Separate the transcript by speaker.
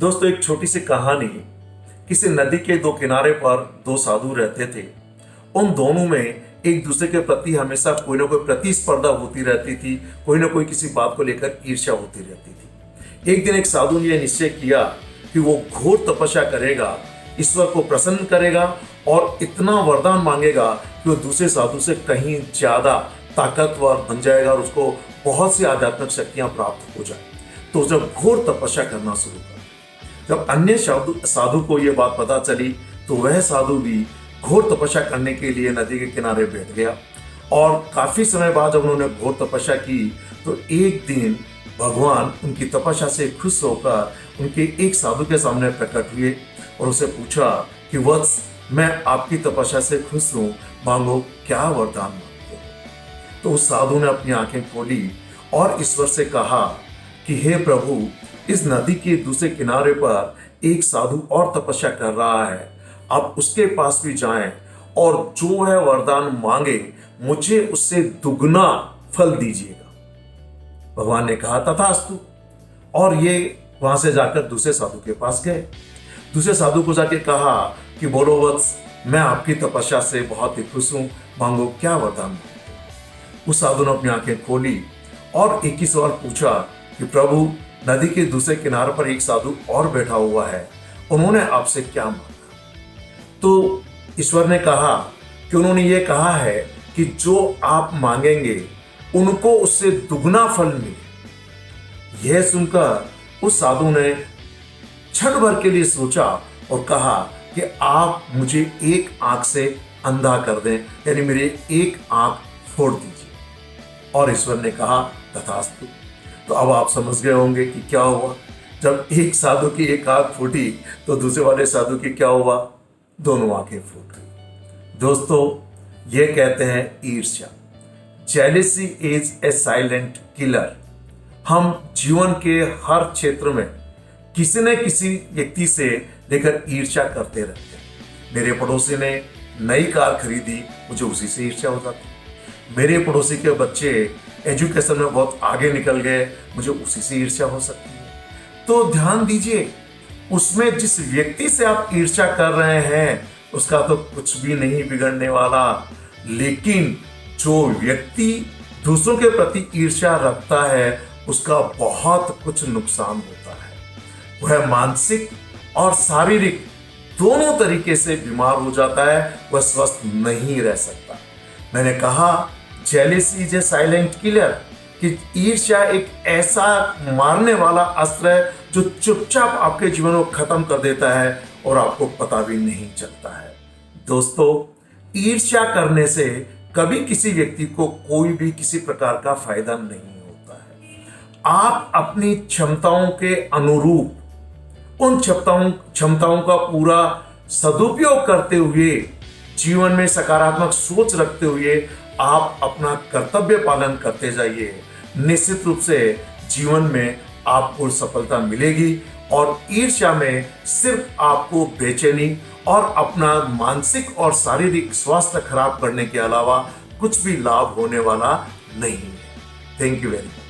Speaker 1: दोस्तों, एक छोटी सी कहानी। किसी नदी के दो किनारे पर दो साधु रहते थे। उन दोनों में एक दूसरे के प्रति हमेशा कोई ना कोई प्रतिस्पर्धा होती रहती थी, कोई ना कोई किसी बात को लेकर ईर्ष्या होती रहती थी। एक दिन एक साधु ने यह निश्चय किया कि वो घोर तपस्या करेगा, ईश्वर को प्रसन्न करेगा और इतना वरदान मांगेगा कि वो दूसरे साधु से कहीं ज्यादा ताकतवर बन जाएगा और उसको बहुत सी आध्यात्मिक शक्तियां प्राप्त हो जाए। तो जब घोर तपस्या करना शुरू कर, जब अन्य साधु को यह बात पता चली तो वह साधु भी घोर तपस्या करने के लिए नदी के किनारे बैठ गया। और काफी समय बाद जब उन्होंने घोर तपस्या की तो एक दिन भगवान उनकी तपस्या से खुश होकर उनके एक साधु के सामने प्रकट हुए और उसे पूछा कि वत्स, मैं आपकी तपस्या से खुश हूं, मांगो क्या वरदान मांगते हो। तो उस साधु ने अपनी आंखें खोली और ईश्वर से कहा कि हे प्रभु, इस नदी के दूसरे किनारे पर एक साधु और तपस्या कर रहा है, आप उसके पास भी जाएं और जो वह वरदान मांगे मुझे उससे दुगना फल दीजिएगा। भगवान ने कहा तथास्तु, और ये वहां से जाकर दूसरे साधु के पास गए। दूसरे साधु को जाके कहा कि बोलो वत्स, मैं आपकी तपस्या से बहुत ही खुश हूं, मांगो क्या वरदान मांगते हो। उस साधु ने अपनी आंखें खोली और एक ही सवाल पूछा कि प्रभु, नदी के दूसरे किनारे पर एक साधु और बैठा हुआ है, उन्होंने आपसे क्या मांगा। तो ईश्वर ने कहा कि उन्होंने ये कहा है कि जो आप मांगेंगे उनको उससे दुगना फल मिले। यह सुनकर उस साधु ने क्षण भर के लिए सोचा और कहा कि आप मुझे एक आंख से अंधा कर दें, यानी मेरी एक आंख फोड़ दीजिए। और ईश्वर ने कहा तथास्तु। तो अब आप समझ गए होंगे कि क्या हुआ। जब एक साधु की एक आंख फूटी तो दूसरे वाले साधु की क्या हुआ, दोनों आंखें फूट गई। दोस्तों, ये कहते हैं ईर्ष्या। Jealousy is a silent killer. हम जीवन के हर क्षेत्र में किसी न किसी व्यक्ति से लेकर ईर्ष्या करते रहते हैं। मेरे पड़ोसी ने नई कार खरीदी, मुझे उसी से ईर्ष्या हो जाती। मेरे पड़ोसी के बच्चे एजुकेशन में बहुत आगे निकल गए, मुझे उसी से ईर्ष्या हो सकती है। तो ध्यान दीजिए, उसमें जिस व्यक्ति से आप ईर्ष्या कर रहे हैं उसका तो कुछ भी नहीं बिगड़ने वाला, लेकिन जो व्यक्ति दूसरों के प्रति ईर्ष्या रखता है उसका बहुत कुछ नुकसान होता है। वह मानसिक और शारीरिक दोनों तरीके से बीमार हो जाता है, वह स्वस्थ नहीं रह सकता। मैंने कहा जेलिस इज ए साइलेंट किलर, कि ईर्ष्या एक ऐसा मारने वाला अस्त्र है जो चुपचाप आपके जीवन को खत्म कर देता है और आपको पता भी नहीं चलता है। दोस्तों, ईर्ष्या करने से कभी किसी व्यक्ति को कोई भी किसी प्रकार का फायदा नहीं होता है। आप अपनी क्षमताओं के अनुरूप उन क्षमताओं का पूरा सदुपयोग करते हुए, जीवन में सकारात्मक सोच रखते हुए आप अपना कर्तव्य पालन करते जाइए। निश्चित रूप से जीवन में आपको सफलता मिलेगी और ईर्ष्या में सिर्फ आपको बेचैनी और अपना मानसिक और शारीरिक स्वास्थ्य खराब करने के अलावा कुछ भी लाभ होने वाला नहीं है। Thank you very much.